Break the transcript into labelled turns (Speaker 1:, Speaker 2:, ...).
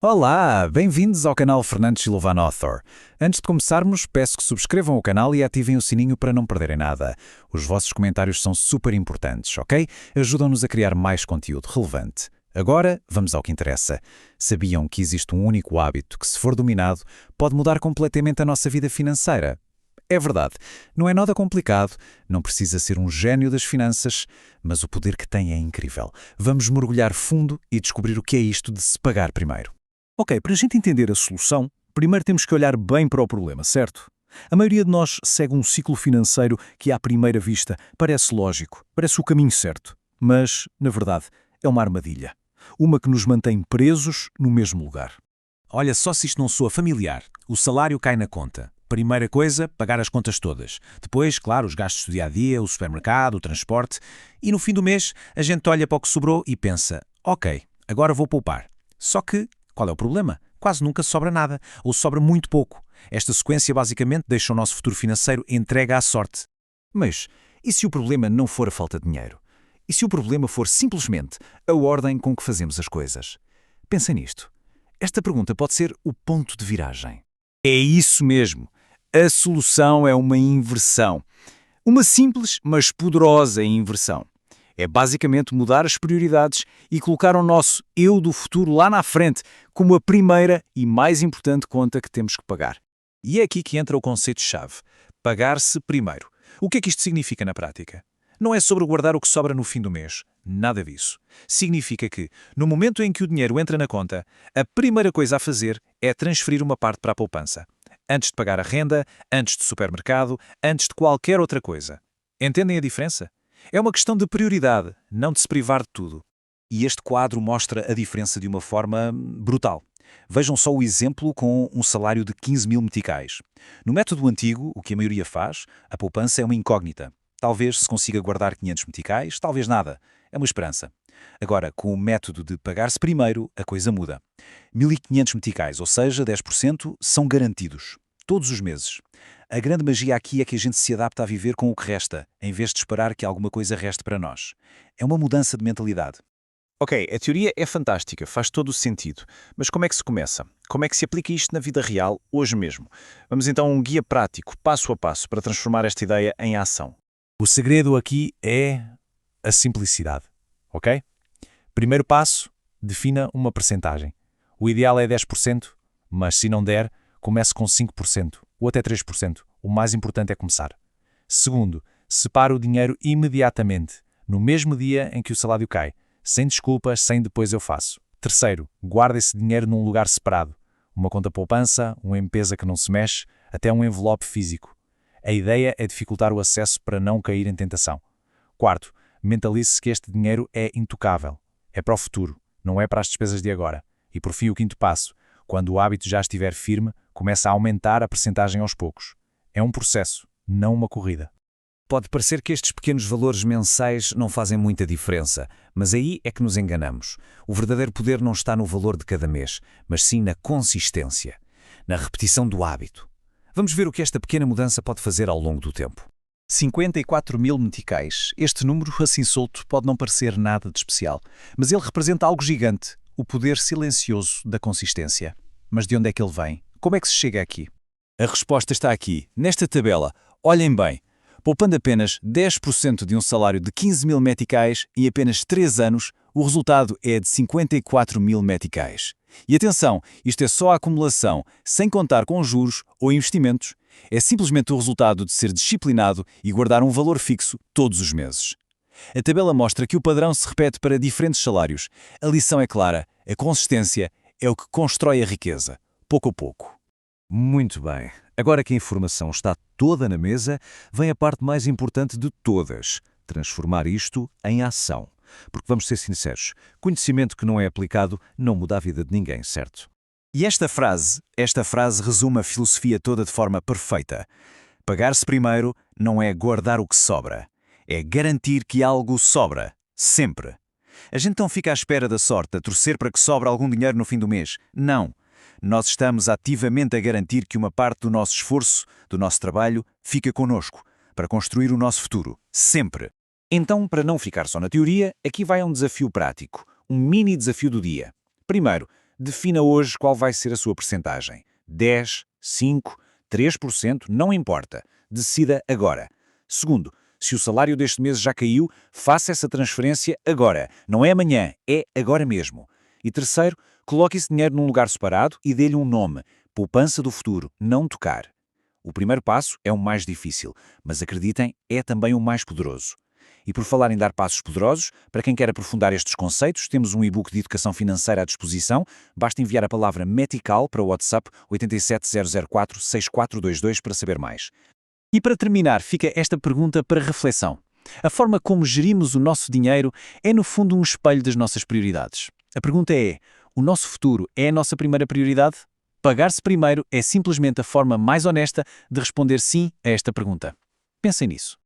Speaker 1: Olá, bem-vindos ao canal Fernando Silvano Author. Antes de começarmos, peço que subscrevam o canal e ativem o sininho para não perderem nada. Os vossos comentários são super importantes, ok? Ajudam-nos a criar mais conteúdo relevante. Agora, vamos ao que interessa. Sabiam que existe um único hábito que, se for dominado, pode mudar completamente a nossa vida financeira? É verdade, não é nada complicado, não precisa ser um gênio das finanças, mas o poder que tem é incrível. Vamos mergulhar fundo e descobrir o que é isto de se pagar primeiro.
Speaker 2: Ok, para a gente entender a solução, primeiro temos que olhar bem para o problema, certo? A maioria de nós segue um ciclo financeiro que, à primeira vista, parece lógico, parece o caminho certo. Mas, na verdade, é uma armadilha. Uma que nos mantém presos no mesmo lugar.
Speaker 3: Olha só se isto não soa familiar. O salário cai na conta. Primeira coisa, pagar as contas todas. Depois, claro, os gastos do dia-a-dia, o supermercado, o transporte. E no fim do mês, a gente olha para o que sobrou e pensa, ok, agora vou poupar. Só que, qual é o problema? Quase nunca sobra nada, ou sobra muito pouco. Esta sequência basicamente deixa o nosso futuro financeiro entregue à sorte.
Speaker 1: Mas, e se o problema não for a falta de dinheiro? E se o problema for simplesmente a ordem com que fazemos as coisas? Pensem nisto. Esta pergunta pode ser o ponto de viragem.
Speaker 2: É isso mesmo. A solução é uma inversão. Uma simples, mas poderosa inversão. É basicamente mudar as prioridades e colocar o nosso eu do futuro lá na frente como a primeira e mais importante conta que temos que pagar.
Speaker 3: E é aqui que entra o conceito-chave: pagar-se primeiro. O que é que isto significa na prática? Não é sobre guardar o que sobra no fim do mês. Nada disso. Significa que, no momento em que o dinheiro entra na conta, a primeira coisa a fazer é transferir uma parte para a poupança. Antes de pagar a renda, antes do supermercado, antes de qualquer outra coisa. Entendem a diferença? É uma questão de prioridade, não de se privar de tudo. E este quadro mostra a diferença de uma forma brutal. Vejam só o exemplo com um salário de 15 mil meticais. No método antigo, o que a maioria faz, a poupança é uma incógnita. Talvez se consiga guardar 500 meticais, talvez nada. É uma esperança. Agora, com o método de pagar-se primeiro, a coisa muda. 1.500 meticais, ou seja, 10%, são garantidos. Todos os meses. A grande magia aqui é que a gente se adapta a viver com o que resta, em vez de esperar que alguma coisa reste para nós. É uma mudança de mentalidade.
Speaker 2: Ok, a teoria é fantástica, faz todo o sentido. Mas como é que se começa? Como é que se aplica isto na vida real, hoje mesmo? Vamos então a um guia prático, passo a passo, para transformar esta ideia em ação.
Speaker 3: O segredo aqui é a simplicidade, ok? Primeiro passo, defina uma percentagem. O ideal é 10%, mas se não der, comece com 5% ou até 3%. O mais importante é começar. Segundo, separe o dinheiro imediatamente, no mesmo dia em que o salário cai, sem desculpas, sem depois eu faço. Terceiro, guarde esse dinheiro num lugar separado. Uma conta poupança, uma empresa que não se mexe, até um envelope físico. A ideia é dificultar o acesso para não cair em tentação. Quarto, mentalize-se que este dinheiro é intocável. É para o futuro, não é para as despesas de agora. E por fim o quinto passo, quando o hábito já estiver firme, começa a aumentar a percentagem aos poucos. É um processo, não uma corrida.
Speaker 1: Pode parecer que estes pequenos valores mensais não fazem muita diferença, mas aí é que nos enganamos. O verdadeiro poder não está no valor de cada mês, mas sim na consistência, na repetição do hábito. Vamos ver o que esta pequena mudança pode fazer ao longo do tempo.
Speaker 2: 54 mil meticais. Este número, assim solto, pode não parecer nada de especial, mas ele representa algo gigante, o poder silencioso da consistência. Mas de onde é que ele vem? Como é que se chega aqui? A resposta está aqui, nesta tabela. Olhem bem. Poupando apenas 10% de um salário de 15 mil meticais em apenas 3 anos, o resultado é de 54 mil meticais. E atenção, isto é só a acumulação, sem contar com juros ou investimentos. É simplesmente o resultado de ser disciplinado e guardar um valor fixo todos os meses. A tabela mostra que o padrão se repete para diferentes salários. A lição é clara, a consistência é o que constrói a riqueza, pouco a pouco.
Speaker 1: Muito bem. Agora que a informação está toda na mesa, vem a parte mais importante de todas: transformar isto em ação. Porque vamos ser sinceros, conhecimento que não é aplicado não muda a vida de ninguém, certo?
Speaker 2: E esta frase resume a filosofia toda de forma perfeita. Pagar-se primeiro não é guardar o que sobra, é garantir que algo sobra, sempre. A gente não fica à espera da sorte, a torcer para que sobre algum dinheiro no fim do mês. Não. Nós estamos ativamente a garantir que uma parte do nosso esforço, do nosso trabalho, fica connosco, para construir o nosso futuro, sempre. Então, para não ficar só na teoria, aqui vai um desafio prático, um mini desafio do dia. Primeiro,
Speaker 1: Defina hoje qual vai ser a sua percentagem. 10, 5, 3%, não importa. Decida agora. Segundo, se o salário deste mês já caiu, faça essa transferência agora. Não é amanhã, é agora mesmo. E terceiro, coloque esse dinheiro num lugar separado e dê-lhe um nome. Poupança do futuro, não tocar. O primeiro passo é o mais difícil, mas acreditem, é também o mais poderoso. E por falar em dar passos poderosos, para quem quer aprofundar estes conceitos, temos um e-book de educação financeira à disposição. Basta enviar a palavra METICAL para o WhatsApp 87004-6422 para saber mais.
Speaker 2: E para terminar, fica esta pergunta para reflexão. A forma como gerimos o nosso dinheiro é, no fundo, um espelho das nossas prioridades. A pergunta é: o nosso futuro é a nossa primeira prioridade? Pagar-se primeiro é simplesmente a forma mais honesta de responder sim a esta pergunta. Pensem nisso.